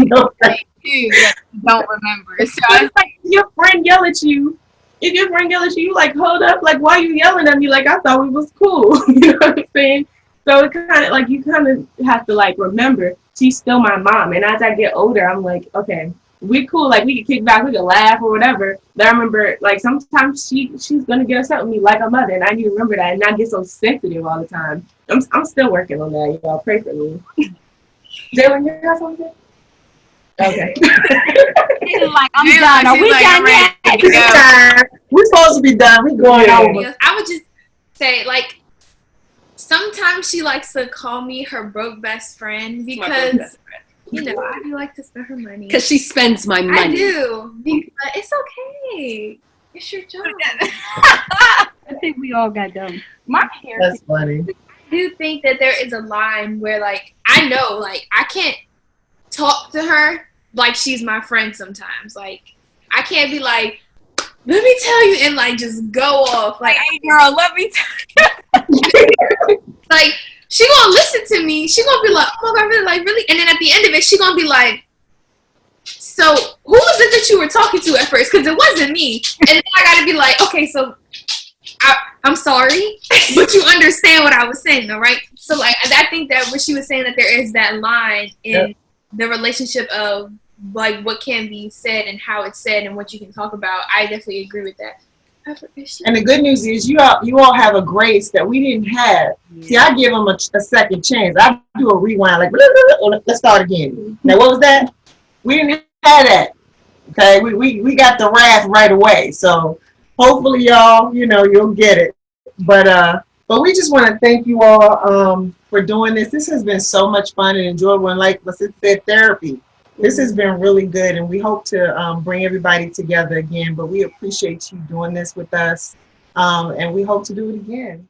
Speaker 6: remember. So
Speaker 1: I was like, your friend yell at you. If your friend yell at you, like, hold up, like, why are you yelling at me? Like, I thought we was cool. You know what I'm saying? So it kind of, like, you kind of have to, like, remember, she's still my mom. And as I get older, I'm like, okay, we cool. Like, we can kick back, we can laugh or whatever. But I remember, like, sometimes she's going to get upset with me like a mother. And I need to remember that and not get so sensitive all the time. I'm still working on that, y'all. Pray for me. Jalen, you got something? Okay.
Speaker 5: Like, I'm done. Are we done yet?
Speaker 2: We're supposed to be done. We're going over.
Speaker 7: I would just say, like, sometimes she likes to call me her broke best friend because, you know, I do like to spend her money.
Speaker 8: Because she spends my money.
Speaker 7: I do. But it's okay. It's your job.
Speaker 5: I think we all got done. My hair.
Speaker 2: That's funny.
Speaker 7: I do think that there is a line where, like, I know, like, I can't talk to her like she's my friend sometimes. Like, I can't be like, let me tell you, and like just go off. Like,
Speaker 6: hey girl, let me tell you.
Speaker 7: Like, she gonna listen to me. She gonna be like, oh my God, really, like, really? And then at the end of it, she gonna be like, so who was it that you were talking to at first? Because it wasn't me. And then I gotta be like, okay, so I'm sorry, but you understand what I was saying, though, right? So, like, I think that what she was saying, that there is that line in the relationship of, like, what can be said and how it's said and what you can talk about. I definitely agree with that.
Speaker 2: And the good news is you all have a grace that we didn't have. See, I give them a second chance. I do a rewind, like, let's start again. Now, what was that? We didn't have that. Okay, we got the wrath right away. So hopefully, y'all, you know, you'll get it. But we just want to thank you all for doing this. This has been so much fun and enjoyable. And like Lasith said, therapy. This has been really good, and we hope to bring everybody together again. But we appreciate you doing this with us, and we hope to do it again.